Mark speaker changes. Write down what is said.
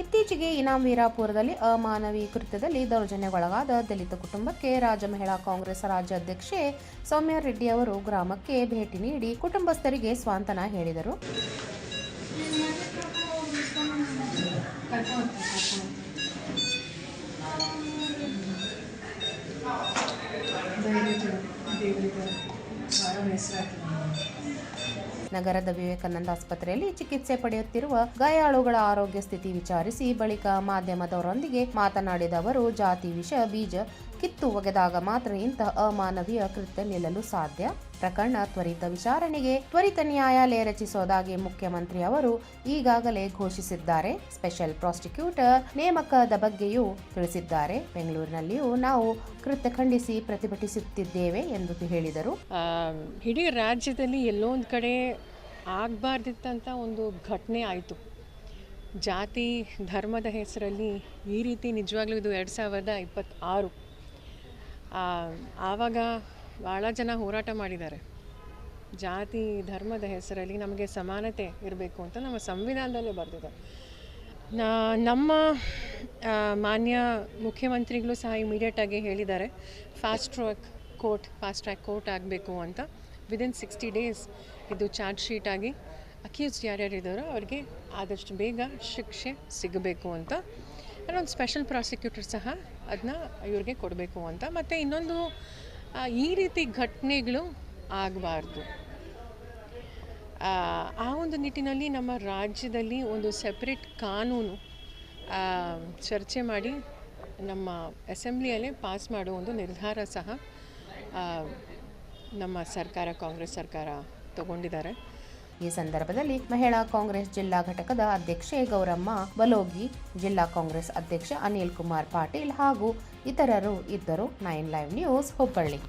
Speaker 1: ಇತ್ತೀಚೆಗೆ ಇನಾಂ ವೀರಾಪುರದಲ್ಲಿ ಅಮಾನವೀಯ ಕೃತ್ಯದಲ್ಲಿ ದೌರ್ಜನ್ಯಕ್ಕೊಳಗಾದ ದಲಿತ ಕುಟುಂಬಕ್ಕೆ ರಾಜ್ಯ ಮಹಿಳಾ ಕಾಂಗ್ರೆಸ್ ರಾಜ್ಯ ಅಧ್ಯಕ್ಷೆ ಸೌಮ್ಯ ರೆಡ್ಡಿ ಅವರು ಗ್ರಾಮಕ್ಕೆ ಭೇಟಿ ನೀಡಿ ಕುಟುಂಬಸ್ಥರಿಗೆ ಸಾಂತ್ವನ ಹೇಳಿದರು. ನಗರದ ವಿವೇಕಾನಂದ ಆಸ್ಪತ್ರೆಯಲ್ಲಿ ಚಿಕಿತ್ಸೆ ಪಡೆಯುತ್ತಿರುವ ಗಾಯಾಳುಗಳ ಆರೋಗ್ಯ ಸ್ಥಿತಿ ವಿಚಾರಿಸಿ ಬಳಿಕ ಮಾಧ್ಯಮದವರೊಂದಿಗೆ ಮಾತನಾಡಿದ ಅವರು, ಜಾತಿ ವಿಷ ಬೀಜ ಕಿತ್ತು ಒಗೆದಾಗ ಮಾತ್ರ ಇಂತಹ ಅಮಾನವೀಯ ಕೃತ್ಯ ನಿಲ್ಲಲು ಸಾಧ್ಯ. ಪ್ರಕರಣ ತ್ವರಿತ ವಿಚಾರಣೆಗೆ ತ್ವರಿತ ನ್ಯಾಯಾಲಯ ರಚಿಸುವುದಾಗಿ ಮುಖ್ಯಮಂತ್ರಿ ಅವರು ಈಗಾಗಲೇ ಘೋಷಿಸಿದ್ದಾರೆ. ಸ್ಪೆಷಲ್ ಪ್ರಾಸಿಕ್ಯೂಟರ್ ನೇಮಕದ ಬಗ್ಗೆಯೂ ತಿಳಿಸಿದ್ದಾರೆ. ಬೆಂಗಳೂರಿನಲ್ಲಿಯೂ ನಾವು ಕೃತ್ಯ ಖಂಡಿಸಿ ಪ್ರತಿಭಟಿಸುತ್ತಿದ್ದೇವೆ ಎಂದು ಹೇಳಿದರು.
Speaker 2: ಇಡೀ ರಾಜ್ಯದಲ್ಲಿ ಎಲ್ಲೋ ಒಂದು ಕಡೆ ಆಗಬಾರ್ದಿತ್ತಂತ ಒಂದು ಘಟನೆ ಆಯಿತು. ಜಾತಿ ಧರ್ಮದ ಹೆಸರಲ್ಲಿ ಈ ರೀತಿ ನಿಜವಾಗ್ಲೂ ಇದು 2026 ಆವಾಗ ಭಾಳ ಜನ ಹೋರಾಟ ಮಾಡಿದ್ದಾರೆ. ಜಾತಿ ಧರ್ಮದ ಹೆಸರಲ್ಲಿ ನಮಗೆ ಸಮಾನತೆ ಇರಬೇಕು ಅಂತ ನಮ್ಮ ಸಂವಿಧಾನದಲ್ಲೇ ಬರೆದಿದೆ. ನಮ್ಮ ಮಾನ್ಯ ಮುಖ್ಯಮಂತ್ರಿಗಳು ಸಹ ಇಮಿಡಿಯೇಟಾಗಿ ಹೇಳಿದ್ದಾರೆ, ಫಾಸ್ಟ್ ಟ್ರ್ಯಾಕ್ ಕೋರ್ಟ್ ಆಗಬೇಕು ಅಂತ. ವಿದಿನ್ 60 days ಇದು ಚಾರ್ಜ್ ಶೀಟ್ ಆಗಿ ಅಕ್ಯೂಸ್ಡ್ ಯಾರ್ಯಾರಿದ್ದಾರೋ ಅವ್ರಿಗೆ ಆದಷ್ಟು ಬೇಗ ಶಿಕ್ಷೆ ಸಿಗಬೇಕು ಅಂತ. ಒಂದು ಸ್ಪೆಷಲ್ ಪ್ರಾಸಿಕ್ಯೂಟರ್ ಸಹ ಅದನ್ನ ಇವ್ರಿಗೆ ಕೊಡಬೇಕು ಅಂತ. ಮತ್ತು ಇನ್ನೊಂದು, ಈ ರೀತಿ ಘಟನೆಗಳು ಆಗಬಾರ್ದು. ಆ ಒಂದು ನಿಟ್ಟಿನಲ್ಲಿ ನಮ್ಮ ರಾಜ್ಯದಲ್ಲಿ ಒಂದು ಸೆಪ್ರೇಟ್ ಕಾನೂನು ಚರ್ಚೆ ಮಾಡಿ ನಮ್ಮ ಅಸೆಂಬ್ಲಿಯಲ್ಲೇ ಪಾಸ್ ಮಾಡುವ ಒಂದು ನಿರ್ಧಾರ ಸಹ ನಮ್ಮ ಸರ್ಕಾರ, ಕಾಂಗ್ರೆಸ್ ಸರ್ಕಾರ ತಗೊಂಡಿದ್ದಾರೆ.
Speaker 1: ಈ ಸಂದರ್ಭದಲ್ಲಿ ಮಹಿಳಾ ಕಾಂಗ್ರೆಸ್ ಜಿಲ್ಲಾ ಘಟಕದ ಅಧ್ಯಕ್ಷೆ ಗೌರಮ್ಮ ಬಲೋಗಿ, ಜಿಲ್ಲಾ ಕಾಂಗ್ರೆಸ್ ಅಧ್ಯಕ್ಷ ಅನಿಲ್ ಕುಮಾರ್ ಪಾಟೀಲ್ ಹಾಗೂ ಇತರರು ಇದ್ದರು. 9 ಲೈವ್ ನ್ಯೂಸ್, ಹುಬ್ಬಳ್ಳಿ.